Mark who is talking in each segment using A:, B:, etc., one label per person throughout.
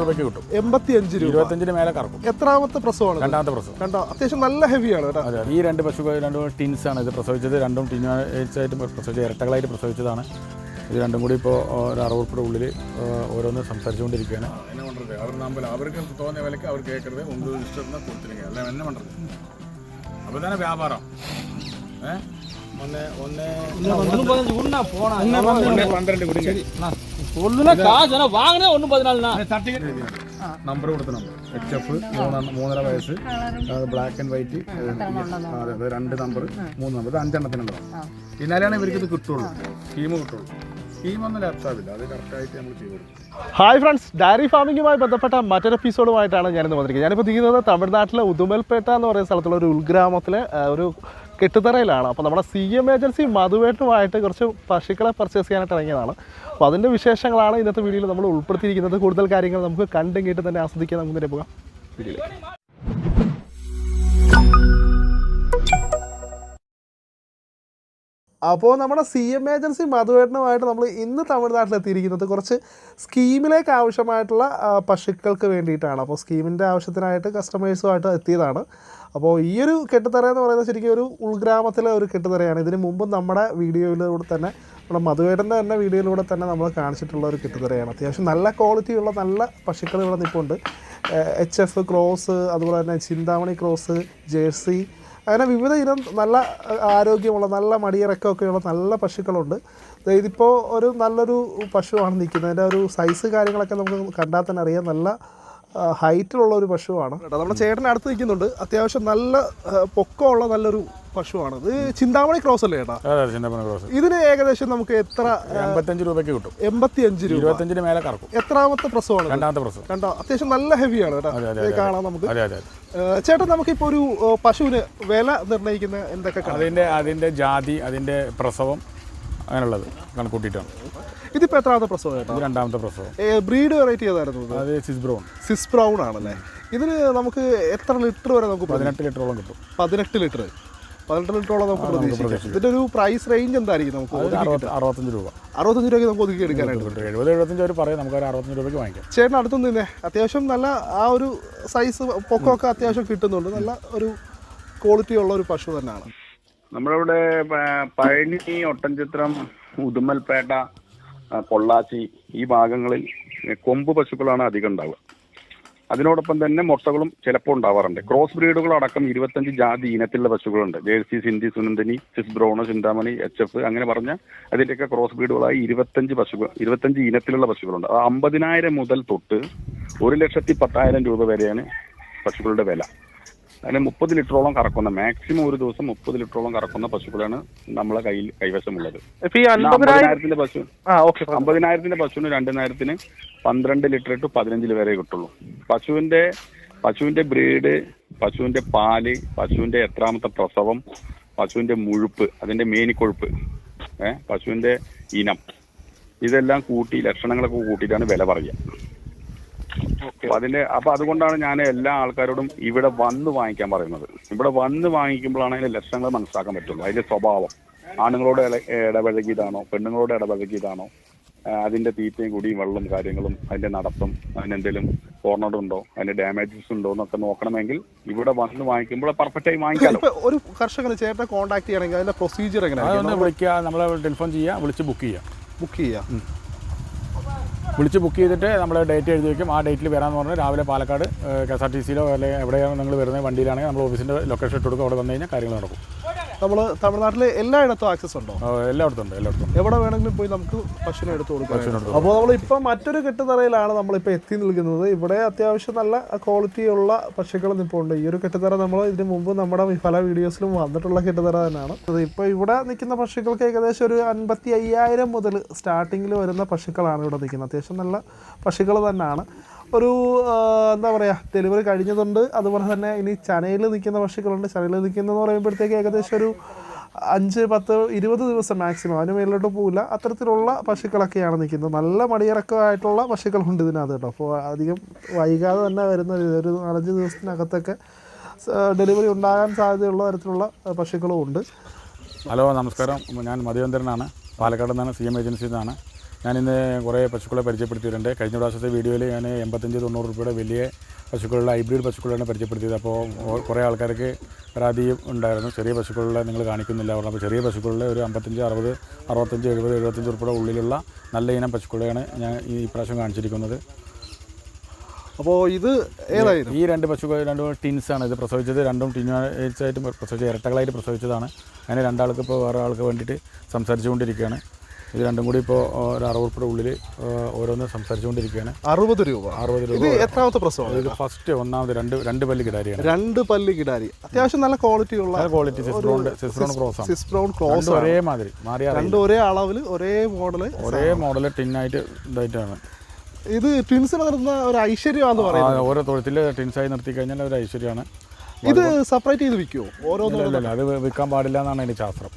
A: രൂപയ്ക്ക് കിട്ടും.
B: 85 രൂപ.
A: 25-ന് മേലെ കറക്കും.
B: എത്രാമത്തെ പ്രസവമാണ്?
A: രണ്ടാമത്തെ പ്രസവം.
B: അത്യാവശ്യം നല്ല ഹെവിയാണ് കേട്ടോ.
A: അതെ, ഈ രണ്ട് പശുക്കൾ രണ്ടും ടിൻസ് ആണ് ഇത് പ്രസവിച്ചത്. രണ്ടും ടിന്നായിട്ട് പ്രസവിച്ചത്, ഇരട്ടകളായിട്ട് പ്രസവിച്ചതാണ്. ഇത് രണ്ടും കൂടി ഇപ്പോൾ ഒരു 60 ഉറുപ്പിയുടെ ഉള്ളിൽ ഓരോന്ന് സംസാരിച്ചുകൊണ്ടിരിക്കുകയാണ്. അവർക്ക് തോന്നിയ വിലക്ക് അവർ കേൾക്കരുത്, ഒന്നും ഇഷ്ടത്തിന് കൊടുത്തിരിക്കുക അല്ല എന്നെ വേണ്ടത്. അപ്പോൾ തന്നെ വ്യാപാരം 12 നമ്പർ കൊടുത്ത നമ്പർ HF 3.5 വയസ്സ്, ബ്ലാക്ക് ആൻഡ് വൈറ്റ്, അതെ 2 നമ്പർ 3 നമ്പർ, ഇത് 5 എണ്ണത്തിനുള്ളതാണ്. പിന്നാലെയാണ് ഇവർക്ക് ഇത് കിട്ടുള്ളൂ, സ്കീം കിട്ടുള്ളൂ. സ്കീമൊന്നും ലാപ്സാവില്ല, അത് കറക്റ്റായിട്ട് നമ്മൾ ചെയ്തു.
B: ഹായ് ഫ്രണ്ട്സ്, ഡയറി ഫാമിങ്ങുമായി ബന്ധപ്പെട്ട മറ്റൊരു എപ്പിസോഡുമായിട്ടാണ് ഞാനിന്ന് വന്നിരിക്കുന്നത്. ഞാനിപ്പോൾ ചെയ്യുന്നത് തമിഴ്നാട്ടിലെ ഉദുമൽപേട്ട എന്ന് പറയുന്ന സ്ഥലത്തുള്ള ഒരു ഉൾഗ്രാമത്തിലെ ഒരു കെട്ടുതറയിലാണ്. അപ്പോൾ നമ്മുടെ CM ഏജൻസി മധുവേട്ടുമായിട്ട് കുറച്ച് പശുക്കളെ പർച്ചേസ് ചെയ്യാനായിട്ട് ഇറങ്ങിയതാണ്. അപ്പോൾ അതിൻ്റെ വിശേഷങ്ങളാണ് ഇന്നത്തെ വീഡിയോയിൽ നമ്മൾ ഉൾപ്പെടുത്തിയിരിക്കുന്നത്. കൂടുതൽ കാര്യങ്ങൾ നമുക്ക് കണ്ടും കേട്ട് തന്നെ ആസ്വദിക്കാൻ നമുക്ക് നേരെ പോകാം വീഡിയോയിലേക്ക്. അപ്പോൾ നമ്മുടെ CM ഏജൻസി മധുവേട്ടനുമായിട്ട് നമ്മൾ ഇന്ന് തമിഴ്നാട്ടിലെത്തിയിരിക്കുന്നത് കുറച്ച് സ്കീമിലേക്ക് ആവശ്യമായിട്ടുള്ള പശുക്കൾക്ക് വേണ്ടിയിട്ടാണ്. അപ്പോൾ സ്കീമിൻ്റെ ആവശ്യത്തിനായിട്ട് കസ്റ്റമേഴ്സുമായിട്ട് എത്തിയതാണ്. അപ്പോൾ ഈ ഒരു കെട്ടുതറ എന്ന് പറയുന്നത് ശരിക്കും ഒരു ഉൾഗ്രാമത്തിലെ ഒരു കെട്ടുതറയാണ്. ഇതിന് മുമ്പും നമ്മുടെ വീഡിയോയിലൂടെ തന്നെ, നമ്മുടെ മധുവേട്ടൻ്റെ തന്നെ വീഡിയോയിലൂടെ തന്നെ നമ്മൾ കാണിച്ചിട്ടുള്ള ഒരു കെട്ടുതറയാണ്. അത്യാവശ്യം നല്ല ക്വാളിറ്റിയുള്ള നല്ല പശുക്കൾ ഇവിടെ നിൽപ്പുണ്ട്. HF ക്രോസ്, അതുപോലെ തന്നെ ചിന്താമണി ക്രോസ്, ജേഴ്സി, അങ്ങനെ വിവിധ ഇനം നല്ല ആരോഗ്യമുള്ള നല്ല മടിയിറക്കമൊക്കെയുള്ള നല്ല പശുക്കളുണ്ട്. ഇതിപ്പോൾ ഒരു നല്ലൊരു പശുവാണ് നിൽക്കുന്നത്. അതിൻ്റെ ഒരു സൈസ് കാര്യങ്ങളൊക്കെ നമുക്ക് കണ്ടാൽ തന്നെ അറിയാം. നല്ല ഹൈറ്റിലുള്ള ഒരു പശുവാണ് കേട്ടോ. നമ്മുടെ ചേട്ടൻ അടുത്ത് നിൽക്കുന്നുണ്ട്. അത്യാവശ്യം നല്ല പൊക്കമുള്ള നല്ലൊരു പശുവാണ്. ഇത് ചിന്താമണി ക്രോസ് അല്ലേ ചേട്ടാ? ഇതിന് ഏകദേശം നമുക്ക് എത്ര?
A: 85 രൂപയ്ക്ക് കിട്ടും.
B: 85 രൂപ.
A: 25-ന് മേലെ കറക്കും.
B: എത്രാമത്തെ പ്രസവമാണ്?
A: രണ്ടാമത്തെ പ്രസവം.
B: അത്യാവശ്യം നല്ല ഹെവിയാണ് കേട്ടോ. കാണാം നമുക്ക്. ചേട്ടൻ നമുക്കിപ്പോൾ ഒരു പശുവിന് വില നിർണ്ണയിക്കുന്ന എന്തൊക്കെ?
A: അതിൻ്റെ ജാതി, അതിൻ്റെ പ്രസവം, അങ്ങനെയുള്ളത് കണക്കൂട്ടിയിട്ടാണ്.
B: ഇതിപ്പോൾ എത്രാമത്തെ പ്രസവം ചേട്ടാ?
A: രണ്ടാമത്തെ പ്രസവം.
B: ബ്രീഡ് വെറൈറ്റി ഏതായിരുന്നു?
A: അത്
B: സിസ് ബ്രൗൺ ആണല്ലേ. ഇതിന് നമുക്ക് എത്ര ലിറ്റർ വരെ നമുക്ക്?
A: 18 ലിറ്ററോളം കിട്ടും.
B: 18 ലിറ്ററോളം നമുക്ക് പ്രതീക്ഷിക്കാം. ഇതിൻ്റെ ഒരു പ്രൈസ് റേഞ്ച് എന്തായിരിക്കും? നമുക്ക്
A: 65 രൂപ.
B: 65 രൂപയ്ക്ക് നമുക്ക് ഒതുക്കി എടുക്കാനായിട്ട്
A: 70-75 അവർ പറയും, നമുക്ക് 65 രൂപയ്ക്ക് വാങ്ങിക്കാം.
B: ചേട്ടൻ അടുത്തൊന്നും തന്നെ അത്യാവശ്യം നല്ല ആ ഒരു സൈസ് പൊക്കമൊക്കെ അത്യാവശ്യം കിട്ടുന്നുണ്ട്. നല്ല ഒരു ക്വാളിറ്റി ഉള്ള ഒരു പശു തന്നെയാണ്.
C: നമ്മളിവിടെ പഴനി, ഒട്ടൻചിത്രം, ഉദുമൽപേട്ട, പൊള്ളാച്ചി ഈ ഭാഗങ്ങളിൽ കൊമ്പ് പശുക്കളാണ് അധികം ഉണ്ടാവുക. അതിനോടൊപ്പം തന്നെ മുട്ടകളും ചിലപ്പോൾ ഉണ്ടാവാറുണ്ട്. ക്രോസ് ബ്രീഡുകളടക്കം 25 ജാതി ഇനത്തിലുള്ള പശുക്കളുണ്ട്. ജേഴ്സി, സിന്ധി, സുനന്ദിനി, സിസ് ബ്രൗൺ, ചിന്താമണി, HF അങ്ങനെ പറഞ്ഞ അതിൻ്റെയൊക്കെ ക്രോസ് ബ്രീഡുകളായി 25 ഇനത്തിലുള്ള പശുക്കളുണ്ട്. അത് 50,000 മുതൽ തൊട്ട് 1,10,000 രൂപ വരെയാണ് പശുക്കളുടെ വില. അതിന് 30 ലിറ്ററോളം കറക്കുന്ന, മാക്സിമം ഒരു ദിവസം 30 ലിറ്ററോളം കറക്കുന്ന പശുക്കളാണ് നമ്മളെ കൈവശമുള്ളത്. 50,000-ന്റെ പശു 50,000-ന്റെ പശുവിന് 2 നേരത്തിന് 12 ലിറ്റർ ടു 15 വരെ കിട്ടുള്ളൂ. പശുവിന്റെ ബ്രീഡ്, പശുവിന്റെ പാല്, പശുവിന്റെ എത്രാമത്തെ പ്രസവം, പശുവിന്റെ മുഴുപ്പ്, അതിന്റെ മേനിക്കൊഴുപ്പ്, പശുവിന്റെ ഇനം, ഇതെല്ലാം കൂട്ടി ലക്ഷണങ്ങളൊക്കെ കൂട്ടിയിട്ടാണ് വില പറയുക. അപ്പൊ അതുകൊണ്ടാണ് ഞാൻ എല്ലാ ആൾക്കാരോടും ഇവിടെ വന്ന് വാങ്ങിക്കാൻ പറയുന്നത്. ഇവിടെ വന്ന് വാങ്ങിക്കുമ്പോഴാണ് അതിന്റെ ലക്ഷണങ്ങൾ മനസ്സിലാക്കാൻ പറ്റുള്ളൂ. അതിന്റെ സ്വഭാവം, ആണുങ്ങളോട് ഇടപഴകിയതാണോ പെണ്ണുങ്ങളോട് ഇടപഴകിയതാണോ, അതിന്റെ തീറ്റയും കുടിയും വെള്ളം കാര്യങ്ങളും, അതിന്റെ നടത്തും, അതിനെന്തെങ്കിലും കോർണറുണ്ടോ, അതിന്റെ ഡാമേജസ് ഉണ്ടോ എന്നൊക്കെ നോക്കണമെങ്കിൽ ഇവിടെ വന്ന് വാങ്ങിക്കുമ്പോൾ പെർഫെക്റ്റ് ആയി വാങ്ങിക്കാമല്ലോ.
B: ഒരു കർഷകന് ചേട്ടനെ കോൺടാക്ട് ചെയ്യണമെങ്കിൽ അതിന്റെ പ്രൊസീജിയർ എങ്ങനെയാണ്?
A: വിളിക്കുക, നമ്മളെ ടെലിഫോൺ ചെയ്യുക, വിളിച്ച് ബുക്ക് ചെയ്യാം. വിളിച്ച് ബുക്ക് ചെയ്തിട്ട് നമ്മൾ ഡേറ്റ് എഴുതി വയ്ക്കും. ആ ഡേറ്റിൽ വരാമെന്ന് പറഞ്ഞാൽ രാവിലെ പാലക്കാട് KSRTCയിലോ അല്ലെങ്കിൽ എവിടെയാണ് നിങ്ങൾ വരുന്നത് വണ്ടിയിലാണെങ്കിൽ നമ്മൾ ഓഫീസിൻ്റെ ലൊക്കേഷൻ ഇട്ട് കൊടുക്കും. അവിടെ വന്നു കഴിഞ്ഞാൽ കാര്യങ്ങൾ നടക്കും.
B: നമ്മൾ തമിഴ്നാട്ടിൽ എല്ലായിടത്തും ആക്സസ് ഉണ്ടോ?
A: എല്ലായിടത്തും ഉണ്ട്.
B: എവിടെ വേണമെങ്കിലും പോയി നമുക്ക് പശുവിനെ എടുത്ത് കൊടുക്കാം. അപ്പോൾ നമ്മളിപ്പോൾ മറ്റൊരു കെട്ടുതറയിലാണ് നമ്മളിപ്പോൾ എത്തി നിൽക്കുന്നത്. ഇവിടെ അത്യാവശ്യം നല്ല ക്വാളിറ്റിയുള്ള പശുക്കൾ നിൽപ്പുണ്ട്. ഈ ഒരു കെട്ടുതറ നമ്മൾ ഇതിന് മുമ്പ് നമ്മുടെ പല വീഡിയോസിലും വന്നിട്ടുള്ള കെട്ടുതറ തന്നെയാണ്. ഇപ്പോൾ ഇവിടെ നിൽക്കുന്ന പശുക്കൾക്ക് ഏകദേശം ഒരു 55,000 മുതൽ സ്റ്റാർട്ടിങ്ങിൽ വരുന്ന പശുക്കളാണ് ഇവിടെ നിൽക്കുന്നത്. അത്യാവശ്യം നല്ല പശുക്കൾ തന്നെയാണ്. ഒരു എന്താ പറയുക, ഡെലിവറി കഴിഞ്ഞതുണ്ട്. അതുപോലെ തന്നെ ഇനി ചനയിൽ നിൽക്കുന്ന പശുക്കളുണ്ട്. ചനയിൽ നിൽക്കുന്നതെന്ന് പറയുമ്പോഴത്തേക്ക് ഏകദേശം ഒരു 5, 10, 20 ദിവസം മാക്സിമം, അതിന് മേലോട്ട് പോകില്ല. അത്തരത്തിലുള്ള പശുക്കളൊക്കെയാണ് നിൽക്കുന്നത്. നല്ല മടിയിറക്കമായിട്ടുള്ള പശുക്കളുണ്ട് ഇതിനകത്ത് കേട്ടോ. അപ്പോൾ അധികം വൈകാതെ തന്നെ വരുന്ന ഒരു 4-5 ദിവസത്തിനകത്തൊക്കെ ഡെലിവറി ഉണ്ടാകാൻ സാധ്യതയുള്ള തരത്തിലുള്ള പശുക്കളും ഉണ്ട്.
A: ഹലോ, നമസ്കാരം. ഞാൻ മധുവേന്ദ്രനാണ്, പാലക്കാട് നിന്നാണ്, CM ഏജൻസിയിൽ നിന്നാണ്. ഞാനിന്ന് കുറേ പശുക്കളെ പരിചയപ്പെടുത്തിയിട്ടുണ്ട്. കഴിഞ്ഞ പ്രാവശ്യത്തെ വീഡിയോയിൽ ഞാൻ 85-90 രൂപയുടെ വലിയ പശുക്കളുടെ ഹൈബ്രിഡ് പശുക്കളാണ് പരിചയപ്പെടുത്തിയത്. അപ്പോൾ കുറേ ആൾക്കാർക്ക് പരാതിയും ഉണ്ടായിരുന്നു, ചെറിയ പശുക്കളുടെ നിങ്ങൾ കാണിക്കുന്നില്ല പറഞ്ഞു. അപ്പോൾ ചെറിയ പശുക്കളുടെ ഒരു 55, 60, 65, 70, 75 രൂപയുടെ ഉള്ളിലുള്ള നല്ല ഇനം പശുക്കളെയാണ് ഞാൻ ഈ പ്രാവശ്യം കാണിച്ചിരിക്കുന്നത്.
B: അപ്പോൾ ഇത് ഏതായിരുന്നു?
A: ഈ രണ്ട് പശുക്കൾ രണ്ടും ടിൻസാണ്. ഇത് പ്രസവിച്ചത് രണ്ടും ടിൻസായിട്ട് പ്രസവിച്ചത്, ഇരട്ടകളായിട്ട് പ്രസവിച്ചതാണ്. അങ്ങനെ രണ്ടാൾക്ക് ഇപ്പോൾ വേറെ ആൾക്ക് വേണ്ടിയിട്ട് സംസാരിച്ചുകൊണ്ടിരിക്കുകയാണ്. ഇത് രണ്ടും കൂടി ഇപ്പോൾ ഒരു 60 രൂപയുടെ ഉള്ളിൽ ഓരോന്ന് സംസാരിച്ചുകൊണ്ടിരിക്കുകയാണ്.
B: 60 രൂപ.
A: ഇത്
B: എത്രാമത്തെ പ്രസവം?
A: ഇത് ഫസ്റ്റ് ഒന്നാമത് രണ്ട് പല്ല് കിടാരിയാണ്.
B: 2 പല്ല് കിടാരി, അത്യാവശ്യം നല്ല ക്വാളിറ്റി ഉള്ള
A: ക്വാളിറ്റി സിസ് ബ്രൗൺ ക്രോസ് ഒരേ മാതിരി മാറിയ
B: രണ്ടും ഒരേ അളവിൽ ഒരേ മോഡല്
A: ടിന്നായിട്ട് ഇതായിട്ടാണ്.
B: ഇത് ട്വിൻസിനെ നിർത്തുന്ന ഒരു ഐശ്വര്യമാണെന്ന് പറയുന്നത്.
A: ഓരോ തൊഴുത്തിൽ ടിൻസായി നിർത്തി കഴിഞ്ഞാൽ ഒരു ഐശ്വര്യമാണ്.
B: ഇത് സെപ്പറേറ്റ് ചെയ്ത് വിൽക്കുമോ?
A: ഓരോന്നും അത് വിൽക്കാൻ പാടില്ല എന്നാണ് അതിൻ്റെ ശാസ്ത്രം.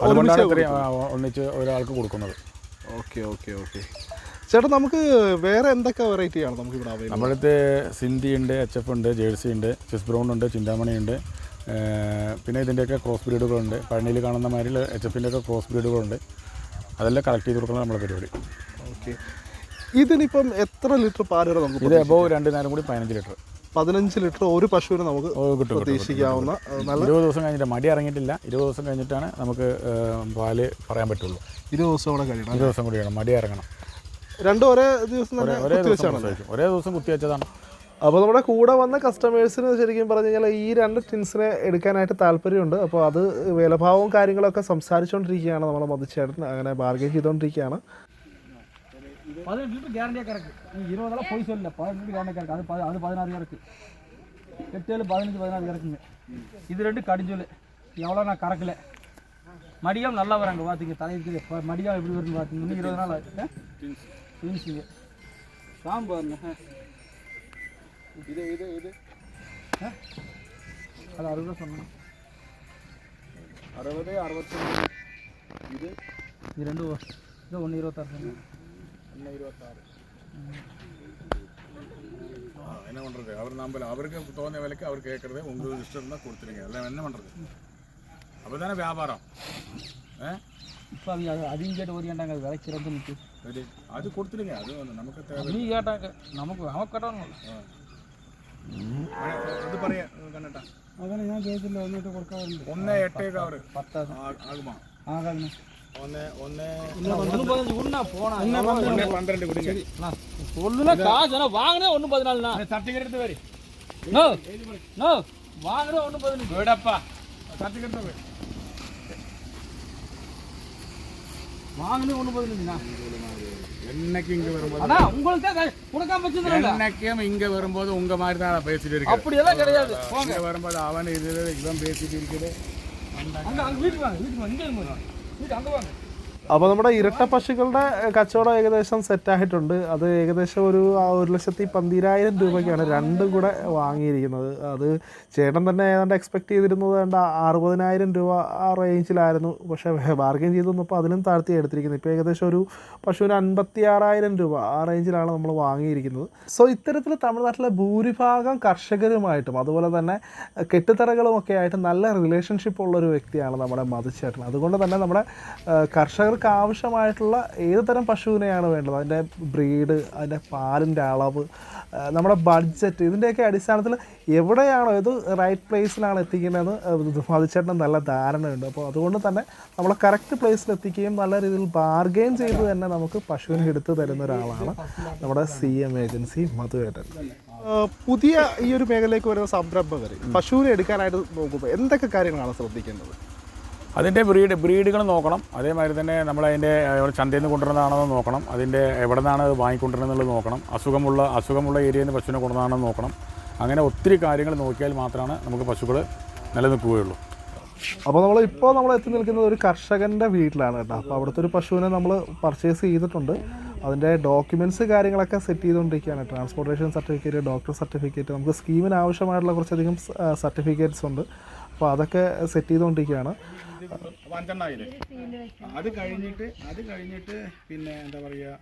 A: അതുകൊണ്ടാണ് ഇത്രയും ഒന്നിച്ച് ഒരാൾക്ക് കൊടുക്കുന്നത്.
B: Okay okay okay. ചേട്ടാ, നമുക്ക് വേറെ എന്തൊക്കെ വെറൈറ്റിയാണ് നമുക്ക് ഇവിടെ അവൈലബിൾ?
A: നമ്മളടുത്ത് സിന്ധി ഉണ്ട്, HF ഉണ്ട്, ജേഴ്സി ഉണ്ട്, സിസ് ബ്രൗൺ ഉണ്ട്, ചിന്താമണി ഉണ്ട്. പിന്നെ ഇതിൻ്റെയൊക്കെ ക്രോസ് ബ്രീഡുകളുണ്ട്. പഴനിയിൽ കാണുന്ന മാതിരി HFൻ്റെ ഒക്കെ ക്രോസ് ബ്രീഡുകളുണ്ട്. അതെല്ലാം കളക്ട് ചെയ്ത് കൊടുക്കുന്ന നമ്മുടെ പരിപാടി.
B: ഓക്കെ. ഇതിനിപ്പം എത്ര ലിറ്റർ പാൽ വരെ നമുക്ക്?
A: ഇത് എബോവ് 2 നേരം കൂടി 15 ലിറ്റർ. 15
B: ലിറ്റർ ഒരു പശുവിന് നമുക്ക് പ്രതീക്ഷിക്കാവുന്ന.
A: 20 ദിവസം കഴിഞ്ഞിട്ട് മടി ഇറങ്ങിയിട്ടില്ല. 20 ദിവസം കഴിഞ്ഞിട്ടാണ് നമുക്ക് പാല് പറയാൻ പറ്റുള്ളൂ.
B: 20 ദിവസം കൂടെ കഴിയണം.
A: 20 ദിവസം കൂടി വേണം, മടി ഇറങ്ങണം.
B: രണ്ടും ഒരേ ദിവസം
A: ഒരേ ദിവസം കുത്തിവെച്ചതാണ്.
B: അപ്പോൾ നമ്മുടെ കൂടെ വന്ന കസ്റ്റമേഴ്സിന് ശരിക്കും പറഞ്ഞു കഴിഞ്ഞാൽ ഈ 2 ടിൻസിനെ എടുക്കാനായിട്ട് താല്പര്യമുണ്ട്. അപ്പോൾ അത് വിലഭാവവും കാര്യങ്ങളൊക്കെ സംസാരിച്ചുകൊണ്ടിരിക്കുകയാണ് നമ്മുടെ മതിച്ചേട്ടൻ. അങ്ങനെ ബാർഗെയിൻ ചെയ്തുകൊണ്ടിരിക്കുകയാണ്.
D: 18 லிட்டர் கேரண்டியாக கிடக்கு. நீ 20 நாளாக போய் சொல்லல. 18 லிட்டர் கேரண்டியாக கிடக்கு. அது 16 கிடக்கு. 8, 7, 15, 16 கிடக்குங்க. இது 2 கடிஞ்சொல். எவ்வளோ நான் கறக்கல. மடியம் நல்லா வராங்க பார்த்துங்க. தலையிருக்குது மடியம் எப்படி வருதுன்னு பார்த்துங்க. இன்னும் 20 நாள் ஆச்சு. ட்வின்ஸுங்க சாம்பாருங்க. இது அது 60 சொன்னேன். 60, 65. இது 2 ഇത് 126.
A: என்ன பண்ணுறது, அவருக்கு தோணிய விலைக்கு அவர் கேட்குறது உங்களுக்கு இஷ்டம் இருந்தால் கொடுத்துருங்க. எல்லாம் என்ன பண்ணுறது, அப்போ தானே வியாபாரம்.
D: இப்போ அவங்க அதையும் கேட்டு ஓரியாண்டாங்க. அது விளைக்கிறது நிற்கு
A: அது கொடுத்துருங்க. அது நமக்கு தேவை.
D: நீ கேட்டாங்க நமக்கு கட்டணும்.
A: ഇത് പറയാ കണ്ണട്ടാ.
D: അങ്ങനെ ഞാൻ കേസില്ല. 1 ലിറ്റർ കൊടുക്കാറുണ്ട്.
A: 1.8 അവർ 10 ആകുമോ?
D: ആകാതെ
A: 1.12 കൊടുங்க.
D: சொல்லுல காசு வாங்கினே 1.14.
A: സർട്ടിഫിക്കറ്റ് എടുത്ത് വരി.
D: நோ வாங்குற 1.14
A: വീടപ്പാ. സർട്ടിഫിക്കറ്റ് എടുത്ത്
D: வாங்கினே 1.14.
A: என்னைக்கு இங்க வரும்போது
D: அண்ணா உங்களுக்கு தான் கொடுக்காம வச்சிருந்தேன்.
A: என்னைக்கும் இங்க வரும்போது உங்க மாதிரி தான் பேசிட்டு இருக்கேன்.
D: அப்படி எல்லாம் கிடையாது.
A: போங்க வரும்போது அவன் இது இவன் பேசிட்டு இருக்குது.
D: அங்க வீட்டுக்கு வாங்க. இங்க இருங்க. வீட்டு அங்க வாங்க.
B: അപ്പോൾ നമ്മുടെ ഇരട്ട പശുക്കളുടെ കച്ചവടം ഏകദേശം സെറ്റായിട്ടുണ്ട്. അത് ഏകദേശം ഒരു 1,12,000 രൂപയ്ക്കാണ് രണ്ടും കൂടെ വാങ്ങിയിരിക്കുന്നത്. അത് ചേട്ടൻ തന്നെ ഏതാണ്ട് എക്സ്പെക്ട് ചെയ്തിരുന്നത് വേണ്ട 60,000 രൂപ ആ റേഞ്ചിലായിരുന്നു. പക്ഷേ ബാർഗെയിൻ ചെയ്ത് വന്നപ്പോൾ അതിലും താഴ്ത്തി എടുത്തിരിക്കുന്നത്. ഇപ്പോൾ ഏകദേശം ഒരു പശുവിന് 56,000 രൂപ ആ റേഞ്ചിലാണ് നമ്മൾ വാങ്ങിയിരിക്കുന്നത്. സോ ഇത്തരത്തിൽ തമിഴ്നാട്ടിലെ ഭൂരിഭാഗം കർഷകരുമായിട്ടും അതുപോലെ തന്നെ കെട്ടുതറകളുമൊക്കെ ആയിട്ട് നല്ല റിലേഷൻഷിപ്പ് ഉള്ളൊരു വ്യക്തിയാണ് നമ്മുടെ മധുച്ചേട്ടൻ. അതുകൊണ്ട് തന്നെ നമ്മുടെ കർഷകർക്ക് ആവശ്യമായിട്ടുള്ള ഏത് തരം പശുവിനെയാണ് വേണ്ടത്, അതിൻ്റെ ബ്രീഡ്, അതിൻ്റെ പാലിൻ്റെ അളവ്, നമ്മുടെ ബഡ്ജറ്റ്, ഇതിൻ്റെയൊക്കെ അടിസ്ഥാനത്തിൽ എവിടെയാണോ ഇത് റൈറ്റ് പ്ലേസിലാണ് എത്തിക്കുന്നതെന്ന് മധുച്ചേട്ടന് നല്ല ധാരണയുണ്ട്. അപ്പോൾ അതുകൊണ്ട് തന്നെ നമ്മൾ കറക്റ്റ് പ്ലേസിൽ എത്തിക്കുകയും നല്ല രീതിയിൽ ബാർഗെയിൻ ചെയ്ത് തന്നെ നമുക്ക് പശുവിനെ എടുത്ത് തരുന്ന ഒരാളാണ് നമ്മുടെ CM ഏജൻസി മധുവേട്ടൻ. പുതിയ ഈ ഒരു മേഖലയിലേക്ക് വരുന്ന സംരംഭകർ പശുവിനെ എടുക്കാനായിട്ട് നോക്കുമ്പോൾ എന്തൊക്കെ കാര്യങ്ങളാണ് ശ്രദ്ധിക്കേണ്ടത്?
A: അതിൻ്റെ ബ്രീഡുകൾ നോക്കണം. അതേമാതിരി തന്നെ നമ്മളതിൻ്റെ ചന്തയിൽ നിന്ന് കൊണ്ടുവരുന്നതാണെന്ന് നോക്കണം. അതിൻ്റെ എവിടെ നിന്നാണ് അത് വാങ്ങിക്കൊണ്ടിരുന്നത് നോക്കണം. അസുഖമുള്ള ഏരിയയിൽ നിന്ന് പശുവിനെ കൊണ്ടുവന്നതാണെന്ന് നോക്കണം. അങ്ങനെ ഒത്തിരി കാര്യങ്ങൾ നോക്കിയാൽ മാത്രമാണ് നമുക്ക് പശുക്കൾ നിലനിൽക്കുകയുള്ളൂ.
B: അപ്പോൾ നമ്മൾ എത്തി നിൽക്കുന്നത് ഒരു കർഷകൻ്റെ വീട്ടിലാണ് കേട്ടോ. അപ്പോൾ അവിടുത്തെ ഒരു പശുവിനെ നമ്മൾ പർച്ചേസ് ചെയ്തിട്ടുണ്ട്. അതിൻ്റെ ഡോക്യുമെൻറ്റ്സ് കാര്യങ്ങളൊക്കെ സെറ്റ് ചെയ്തുകൊണ്ടിരിക്കുകയാണ്. ട്രാൻസ്പോർട്ടേഷൻ സർട്ടിഫിക്കറ്റ്, ഡോക്ടർ സർട്ടിഫിക്കറ്റ്, നമുക്ക് സ്കീമിന് ആവശ്യമായിട്ടുള്ള കുറച്ചധികം സർട്ടിഫിക്കറ്റ്സ് ഉണ്ട്. അപ്പോൾ അതൊക്കെ സെറ്റ് ചെയ്തുകൊണ്ടിരിക്കുകയാണ്.
A: അത് കഴിഞ്ഞിട്ട് പിന്നെ എന്താ പറയുക,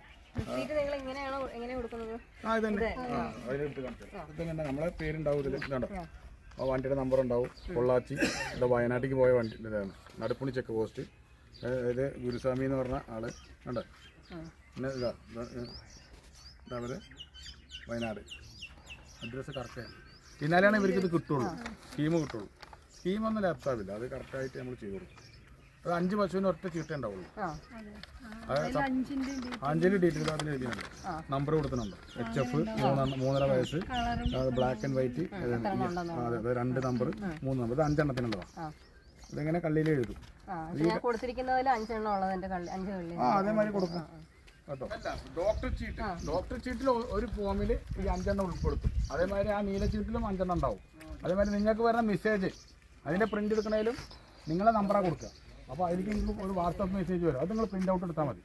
A: നമ്മളെ പേരുണ്ടാവും ഇതിൽ. ഇതുണ്ടോ, ആ വണ്ടിയുടെ നമ്പർ ഉണ്ടാവും. പൊള്ളാച്ചി വയനാട്ടിലേക്ക് പോയ വണ്ടി ഇതാണ്. Nadupuni check post. അതായത് ഗുരുസ്വാമി എന്ന് പറഞ്ഞ ആള് കണ്ടോ, പിന്നെ ഇതാ അവര് വയനാട് അഡ്രസ്സ് കറക്റ്റാണ്. എന്നാലാണ് ഇവർക്ക് ഇത് കിട്ടുള്ളൂ, സ്കീം കിട്ടുള്ളൂ. സ്കീമൊന്നും ലാപ്സാവില്ല, അത് കറക്റ്റായിട്ട് നമ്മൾ ചെയ്തു കൊടുക്കും. അത് 5 പശുവിന് ഒറ്റ ചീട്ടേ ഉണ്ടാവുള്ളൂ. അത് 5 ഡീറ്റെയിൽ അതിൽ എഴുതിയുണ്ട്, നമ്പർ കൊടുക്കുന്നുണ്ട്. HF 3.5 വയസ്സ്, ബ്ലാക്ക് ആൻഡ് വൈറ്റ്, അതെ 2 നമ്പർ 3 നമ്പർ, ഇത് 5 എണ്ണത്തിനുള്ളതാണ്. ഇതിങ്ങനെ കള്ളിയിൽ എഴുതും. അതേമാതിരി കൊടുക്കും കേട്ടോ. ഡോക്ടർ ചീട്ടിൽ ഒരു ഫോമിൽ ഈ 5 എണ്ണം ഉൾപ്പെടുത്തും. അതേമാതിരി ആ നീല ചീട്ടിലും 5 എണ്ണം ഉണ്ടാവും. അതേമാതിരി നിങ്ങൾക്ക് വരുന്ന മെസ്സേജ് അതിൻ്റെ പ്രിൻ്റ് എടുക്കണേലും നിങ്ങളെ നമ്പറാണ് കൊടുക്കുക. അപ്പോൾ അതിലേക്ക് ഒരു വാട്സാപ്പ് മെസ്സേജ് വരും, അത് നിങ്ങൾ പ്രിൻ്റ് ഔട്ട് എടുത്താൽ മതി.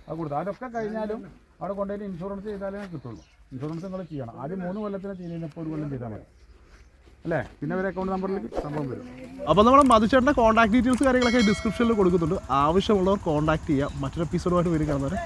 A: അത് കൊടുത്താൽ അതൊക്കെ കഴിഞ്ഞാലും അവിടെ കൊണ്ടുപോയിട്ട് ഇൻഷുറൻസ് ചെയ്താലേ കിട്ടുള്ളൂ. ഇൻഷുറൻസ് നിങ്ങൾ ചെയ്യണം. ആദ്യം 3 കൊല്ലത്തിന് ചെയ്യുന്നപ്പോൾ 1 കൊല്ലം ചെയ്താൽ മതി അല്ലേ. പിന്നെ ഒരു അക്കൗണ്ട് നമ്പറിലേക്ക് സംഭവം വരും.
B: അപ്പോൾ നമ്മൾ മധുചേട്ടൻ്റെ കോൺടാക്ട് ഡീറ്റെയിൽസ് കാര്യങ്ങളൊക്കെ ഡിസ്ക്രിപ്ഷനിൽ കൊടുക്കുന്നുണ്ട്. ആവശ്യമുള്ളവർ കോൺടാക്ട് ചെയ്യുക. മറ്റൊരു എപ്പിസോഡുമായിട്ട് വരും കാണുന്നവരെ.